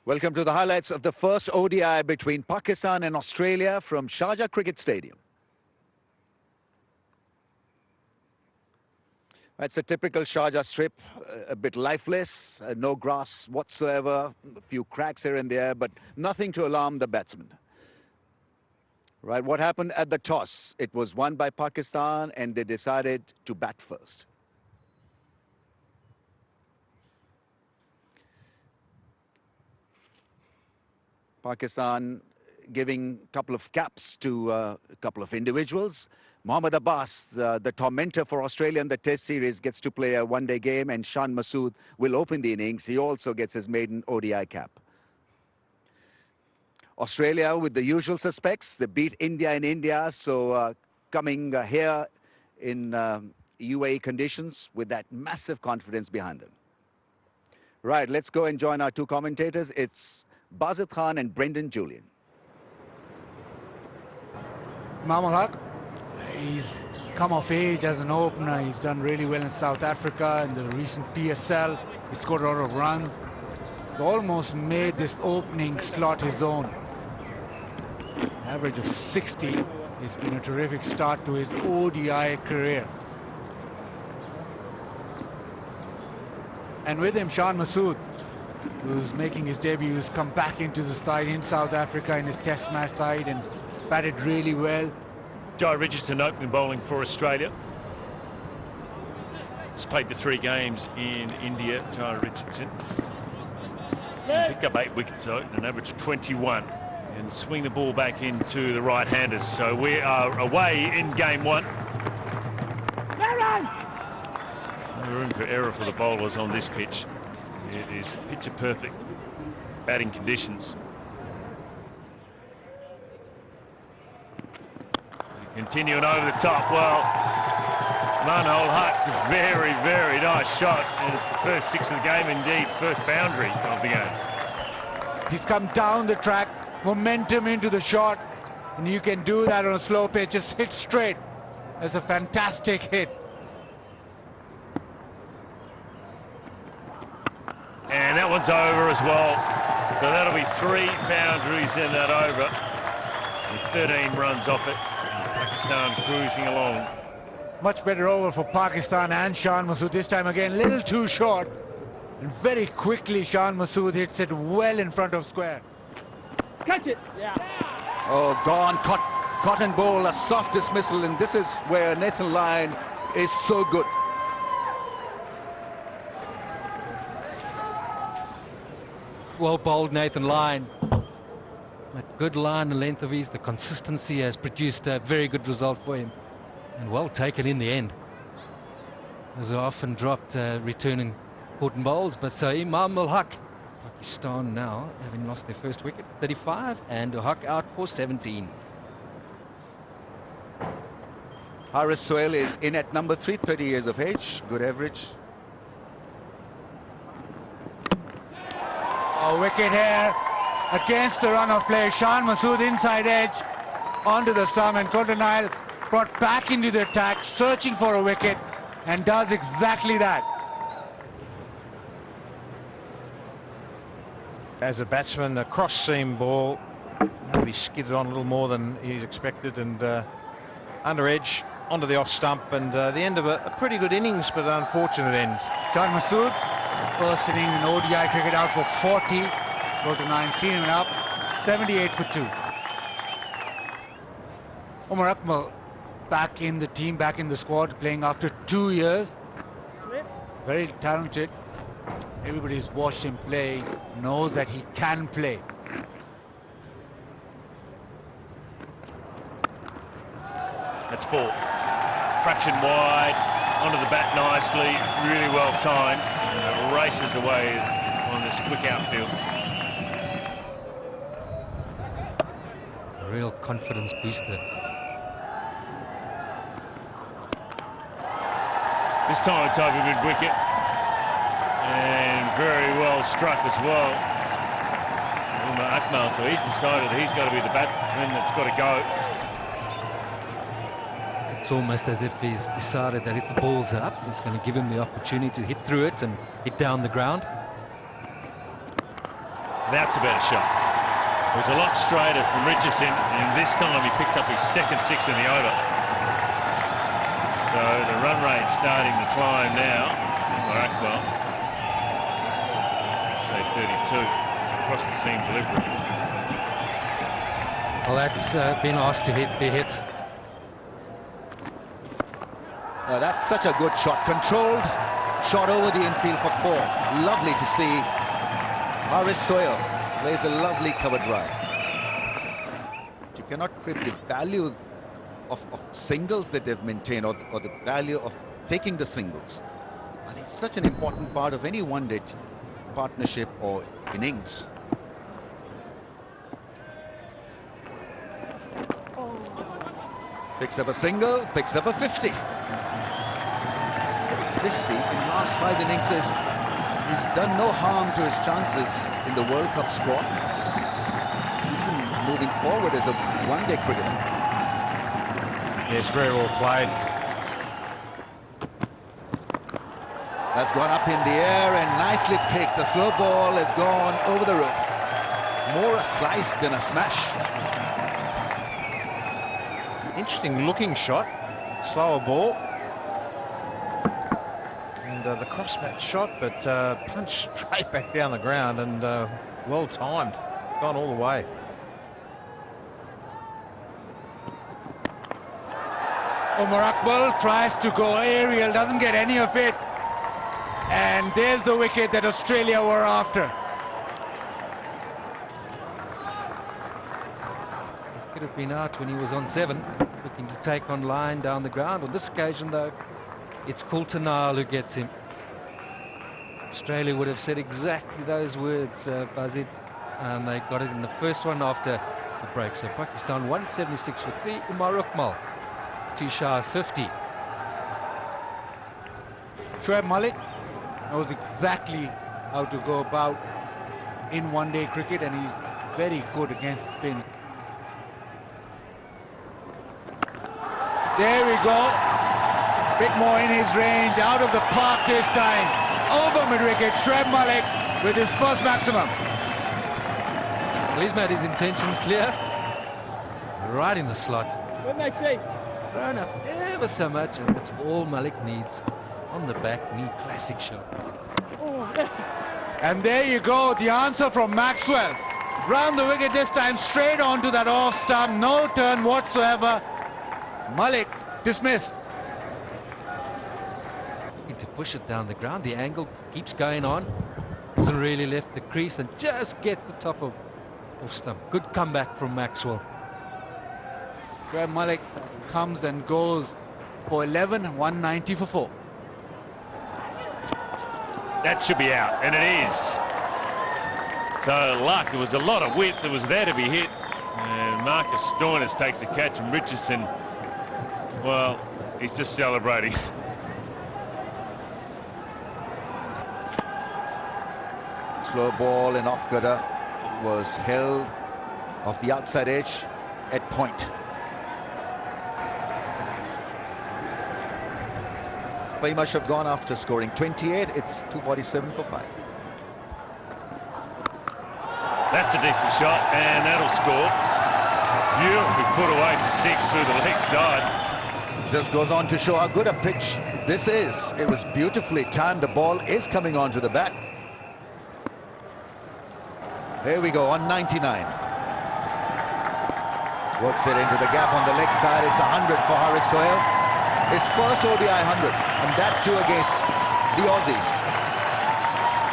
Welcome to the highlights of the first ODI between Pakistan and Australia from Sharjah Cricket Stadium. It's a typical Sharjah strip, a bit lifeless, no grass whatsoever, a few cracks here and there, but nothing to alarm the batsmen. Right, what happened at the toss? It was won by Pakistan and they decided to bat first. Pakistan giving a couple of caps to a couple of individuals. Mohammad Abbas, the tormentor for Australia in the Test series, gets to play a one-day game, and Shan Masood will open the innings. He also gets his maiden ODI cap. Australia with the usual suspects. They beat India in India, so coming here in UAE conditions with that massive confidence behind them. Right, let's go and join our two commentators. It's Basit Khan and Brendan Julian. Imam Haq, he's come of age as an opener. He's done really well in South Africa in the recent PSL. He scored a lot of runs. He almost made this opening slot his own. Average of 60. It's been a terrific start to his ODI career. And with him, Shan Masood, who's making his debut, has come back into the side in South Africa in his test match side and batted really well. Jhye Richardson opening bowling for Australia. He's played the 3 games in India, Jhye Richardson. He picked up 8 wickets though, an average of 21. And swing the ball back into the right-handers. So we are away in game 1. No room for error for the bowlers on this pitch. It is picture perfect batting conditions. Continuing over the top. Well, Manhole Haq, a very, very nice shot. And it's the first 6 of the game, indeed, first boundary of the game. He's come down the track, momentum into the shot, and you can do that on a slow pitch. Just hit straight. That's a fantastic hit. And that one's over as well. So that'll be 3 boundaries in that over. With 13 runs off it. Pakistan cruising along. Much better over for Pakistan and Shan Masood. This time again, little too short. And very quickly, Shan Masood hits it well in front of square. Catch it! Yeah. Oh, gone, caught and bowl, a soft dismissal, and this is where Nathan Lyon is so good. Well bowled, Nathan Lyon. That good line, the length of his, the consistency has produced a very good result for him. And well taken in the end. As are often dropped returning important bowls, but so Imam Haq. Pakistan now having lost their first wicket, 35, and Haq out for 17. Haris Sohail is in at number 3, 30 years of age, good average. A wicket here against the run of play. Shan Masood inside edge onto the stump, and Coulter-Nile brought back into the attack, searching for a wicket, and does exactly that. As a batsman, a cross-seam ball, maybe skidded on a little more than he's expected, and under edge onto the off stump, and the end of a pretty good innings, but an unfortunate end. Shan Masood, first innings in ODI cricket, out for 40, go to 19 and up, 78 for 2. Omar Akmal back in the team, back in the squad, playing after 2 years. Very talented. Everybody's watched him play, knows that he can play. That's ball. Fraction wide, onto the bat nicely, really well timed. And it races away on this quick outfield. A real confidence booster. This time it's over mid wicket. And very well struck as well. Umar Akmal, so he's decided he's got to be the batsman that's got to go. It's almost as if he's decided that if the ball's up, it's going to give him the opportunity to hit through it and hit down the ground. That's a better shot. It was a lot straighter from Richardson, and this time he picked up his second six in the over. So the run rate starting to climb now. Akmal, say 32 across the seam delivery. Well, that's been asked to be hit. That's such a good shot. Controlled shot over the infield for 4. Lovely to see. Haris Sohail plays a lovely cover drive. You cannot crib the value of singles that they've maintained, or the value of taking the singles. I think such an important part of any one-day partnership or innings. Picks up a single, picks up a 50. 50 in last 5 innings. He's done no harm to his chances in the World Cup squad. He's even moving forward as a one-day cricketer. Yes, very well played. That's gone up in the air and nicely picked. The slow ball has gone over the rope. More a slice than a smash. Interesting looking shot. Slower ball. And the cross-bat shot, but punched straight back down the ground, and well timed. It's gone all the way. Omar Akmal tries to go aerial, doesn't get any of it. And there's the wicket that Australia were after. Could have been out when he was on 7, looking to take on line down the ground. On this occasion, though, it's Coulter-Nile who gets him. Australia would have said exactly those words, Bazid, and they got it in the first one after the break. So Pakistan 176 for 3. Omar Akmal, 2 shy of 50. Shoaib Malik knows exactly how to go about in one-day cricket, and he's very good against spin. There we go. Bit more in his range, out of the park this time. Over mid-wicket, Shoaib Malik with his first maximum. Well, he's made his intentions clear. Right in the slot. Good night, Steve. Thrown up ever so much, and that's all Malik needs. On the back knee, classic shot. And there you go, the answer from Maxwell. Round the wicket this time, straight onto that off stump, no turn whatsoever. Malik dismissed. Looking to push it down the ground, the angle keeps going on. Hasn't really left the crease and just gets the top of off stump. Good comeback from Maxwell. Shoaib Malik comes and goes for 11, 190 for 4. That should be out, and it is. So luck, there was a lot of width that was there to be hit. And Marcus Stoinis takes the catch, and Richardson, well, he's just celebrating. Slow ball in off-cutter was held off the outside edge at point. They must have gone after scoring 28. It's 247 for 5. That's a decent shot, and that'll score. Beautifully put away for 6 through the leg side. Just goes on to show how good a pitch this is. It was beautifully timed. The ball is coming onto the bat. Here we go on 99. Works it into the gap on the leg side. It's 100 for Haris Sohail. His first ODI 100, and that too against the Aussies.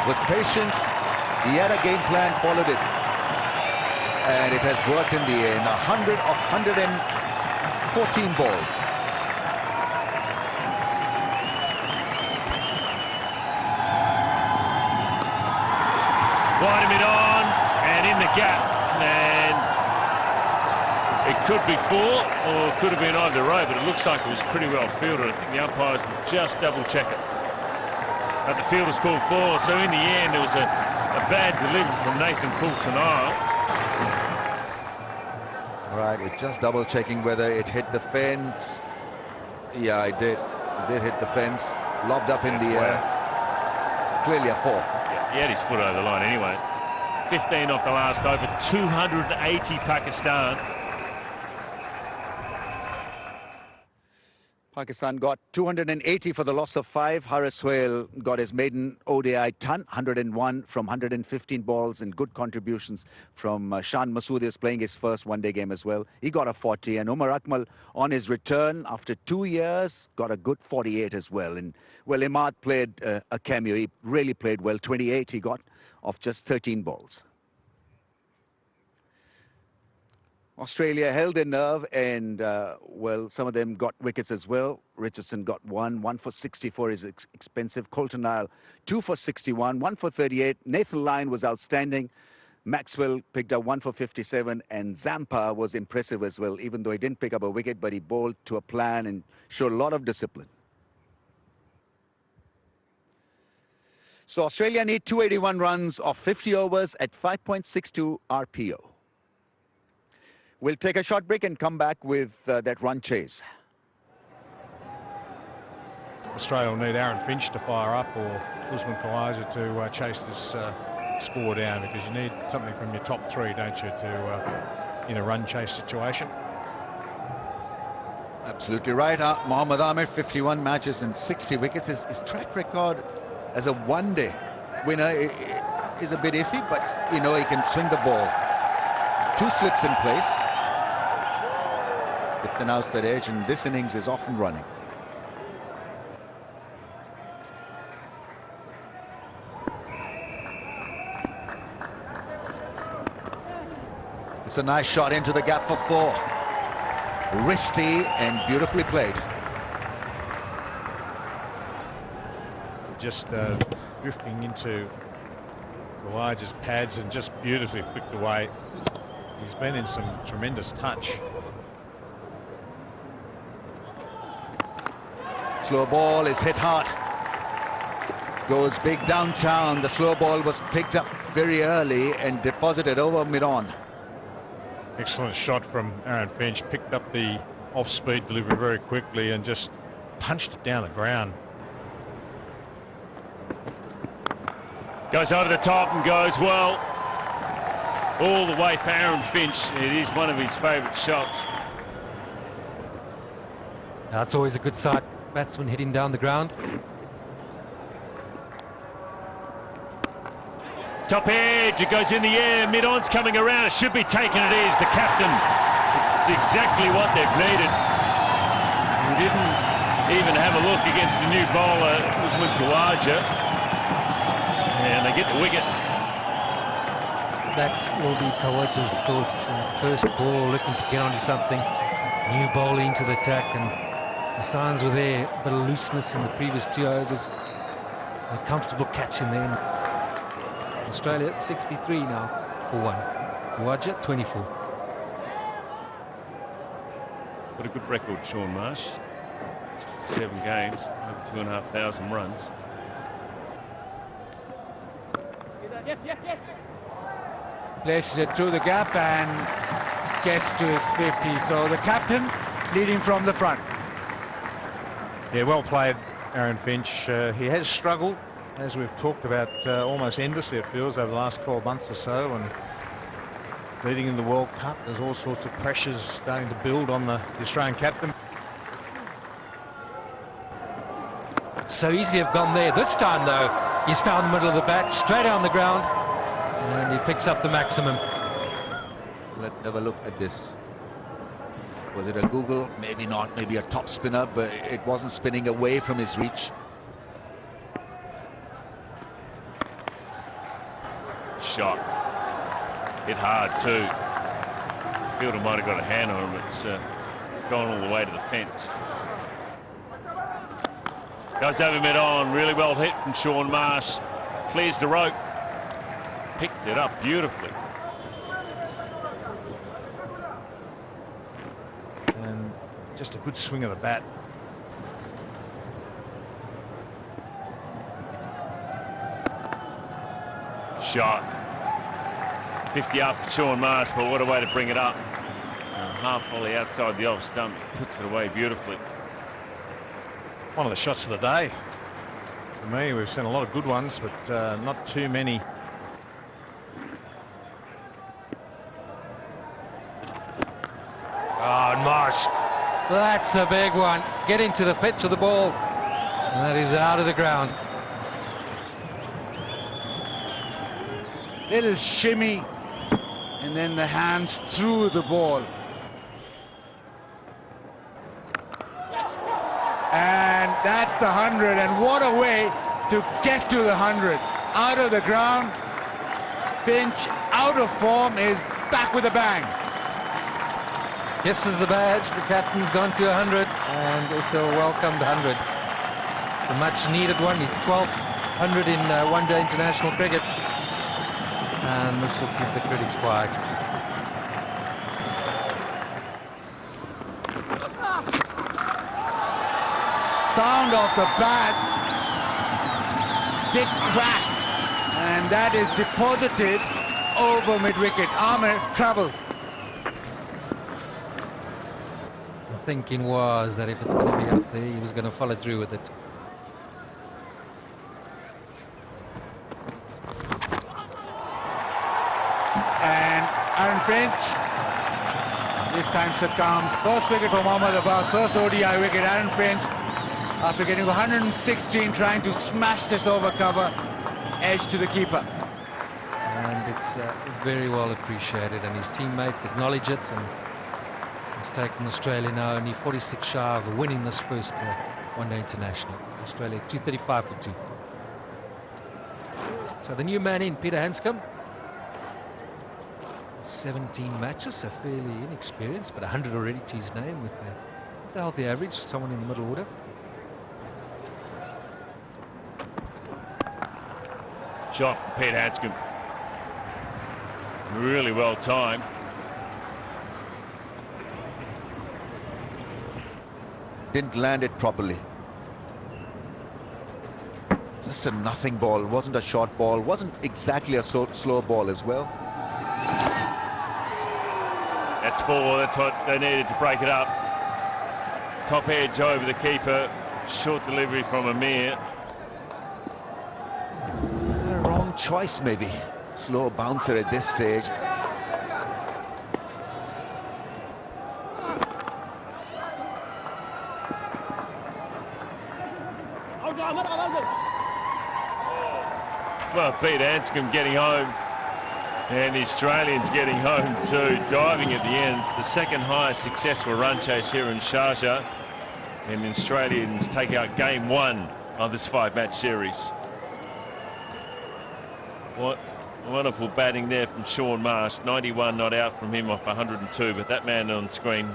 Was patient, he had a game plan, followed it. And it has worked in the end. 100 of 114 balls. Wide mid on, and in the gap. And it could be 4 or it could have been either row, but it looks like it was pretty well fielded. I think the umpires will just double check it. But the fielder's called 4, so in the end it was a bad delivery from Nathan Coulter-Nile. Right, it's just double checking whether it hit the fence. Yeah, it did. It did hit the fence. Lobbed up in the air. Clearly a 4. Yeah, he had his foot over the line anyway. 15 off the last over, 280 Pakistan. Pakistan got 280 for the loss of 5. Haris Sohail got his maiden ODI ton, 101 from 115 balls, and good contributions from Shan Masood is playing his first one-day game as well. He got a 40, and Umar Akmal on his return after 2 years got a good 48 as well. And well, Imad played a cameo. He really played well. 28 he got off just 13 balls. Australia held their nerve, and well, some of them got wickets as well. Richardson got one for 64 is expensive. Coulter-Nile 2 for 61, 1 for 38. Nathan Lyon was outstanding. Maxwell picked up 1 for 57, and Zampa was impressive as well, even though he didn't pick up a wicket, but he bowled to a plan and showed a lot of discipline. So Australia need 281 runs off 50 overs at 5.62 RPO. We'll take a short break and come back with that run chase. Australia will need Aaron Finch to fire up, or Usman Khawaja to chase this score down, because you need something from your top 3, don't you, to in a run chase situation. Absolutely right. Mohammad Amir, 51 matches and 60 wickets. His track record as a one-day winner is a bit iffy, but you know, he can swing the ball. 2 slips in place with an outside edge, and this innings is often running. It's a nice shot into the gap for 4. Wristy and beautifully played. Just drifting into Khawaja's pads and just beautifully flicked away. He's been in some tremendous touch. Slow ball is hit hard. Goes big downtown. The slow ball was picked up very early and deposited over mid-on. Excellent shot from Aaron Finch. Picked up the off-speed delivery very quickly and just punched it down the ground. Goes over the top and goes well. All the way for Aaron Finch. It is one of his favourite shots. That's always a good sight. Batsman hitting down the ground. Top edge, it goes in the air, mid-on's coming around, it should be taken, it is, the captain. It's exactly what they've needed. He didn't even have a look against the new bowler, Usman Khawaja. And they get the wicket. That will be Khawaja's thoughts. First ball, looking to get onto something. New bowler into the attack, and the signs were there. A bit of looseness in the previous 2 overs. A comfortable catch in the end. Australia 63 now for 1. Khawaja 24. What a good record, Shaun Marsh. 7 games, over 2,500 runs. Yes, yes, yes. Places it through the gap and gets to his 50. So the captain leading from the front. Yeah, well played, Aaron Finch. He has struggled, as we've talked about, almost endlessly, it feels, over the last 12 months or so, and leading in the World Cup, there's all sorts of pressures starting to build on the Australian captain. So easy have gone there. This time, though, he's found the middle of the bat, straight on the ground, and he picks up the maximum. Let's have a look at this. Was it a Google? Maybe not, maybe a top spinner, but it wasn't spinning away from his reach. Shot. Hit hard too. Fielder might have got a hand on him. It's gone all the way to the fence. Goes over mid-on. Really well hit from Shaun Marsh. Clears the rope. Picked it up beautifully. And just a good swing of the bat. Shot. 50 up for Shaun Marsh, but what a way to bring it up. Half volley outside the off stump. He puts it away beautifully. One of the shots of the day. For me, we've seen a lot of good ones, but not too many Marsh. That's a big one. Get into the pitch of the ball. And that is out of the ground. Little shimmy, and then the hands through the ball. And that's the 100, and what a way to get to the 100. Out of the ground, Finch, out of form, is back with a bang. Kisses the badge, the captain's gone to 100, and it's a welcomed 100. A much needed one. It's 12th 100 in one-day international cricket. And this will keep the critics quiet. Sound of the bat, big crack, and that is deposited over mid-wicket. Amir travels. The thinking was that if it's going to be up there, he was going to follow through with it. And Aaron Finch this time succumbs. First wicket for Mohammad Abbas, first ODI wicket. Aaron Finch, after getting 116, trying to smash this over cover, edge to the keeper. And it's very well appreciated, and his teammates acknowledge it, and he's taken Australia now only 46 shy of winning this first one-day international. Australia 235 for 2. So the new man in, Peter Handscomb. 17 matches, so fairly inexperienced, but 100 already to his name. With it's a healthy average for someone in the middle order. Shot from Pete Handscomb. Really well timed. Didn't land it properly. Just a nothing ball. Wasn't a short ball. Wasn't exactly a slow ball as well. That's ball. That's what they needed to break it up. Top edge over the keeper. Short delivery from Amir. Wrong choice, maybe. Slow bouncer at this stage. Well, Pete Handscomb getting home, and the Australians getting home too, diving at the end. The second highest successful run chase here in Sharjah, and the Australians take out game 1 of this 5-match series. What wonderful batting there from Shaun Marsh. 91 not out from him off 102, but that man on screen,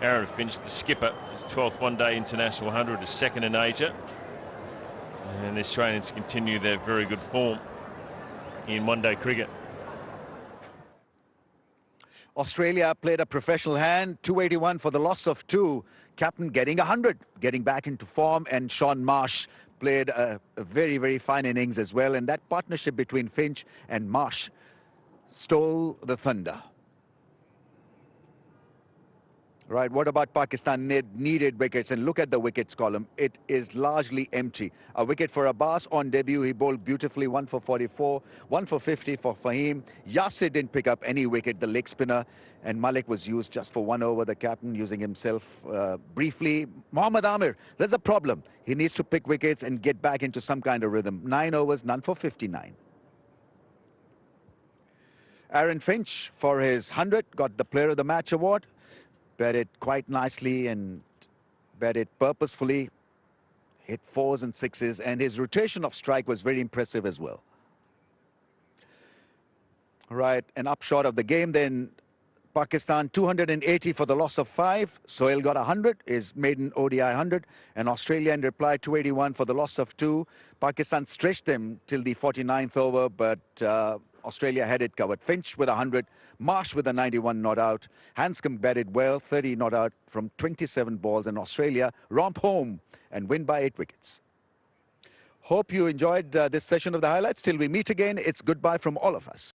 Aaron Finch, the skipper, his 12th one-day international 100, his second in Asia. And the Australians continue their very good form in one-day cricket. Australia played a professional hand, 281 for the loss of 2. Captain getting 100, getting back into form, and Shaun Marsh played a very, very fine innings as well. And that partnership between Finch and Marsh stole the thunder. Right, what about Pakistan? Needed wickets, and look at the wickets column. It is largely empty. A wicket for Abbas on debut. He bowled beautifully, 1 for 44, 1 for 50 for Fahim. Yasir didn't pick up any wicket, the leg spinner, and Malik was used just for 1 over, the captain using himself briefly. Mohammad Amir, there's a problem. He needs to pick wickets and get back into some kind of rhythm. 9 overs, none for 59. Aaron Finch, for his 100, got the Player of the Match award. Batted quite nicely and batted purposefully, hit 4s and 6s, and his rotation of strike was very impressive as well. Right, an upshot of the game then. Pakistan 280 for the loss of 5. Sohail got 100, his maiden ODI 100, and Australia in reply 281 for the loss of 2. Pakistan stretched them till the 49th over, but Australia had it covered. Finch with 100, Marsh with a 91 not out. Handscomb batted well, 30 not out from 27 balls, and Australia romp home and win by 8 wickets. Hope you enjoyed this session of the highlights. Till we meet again, it's goodbye from all of us.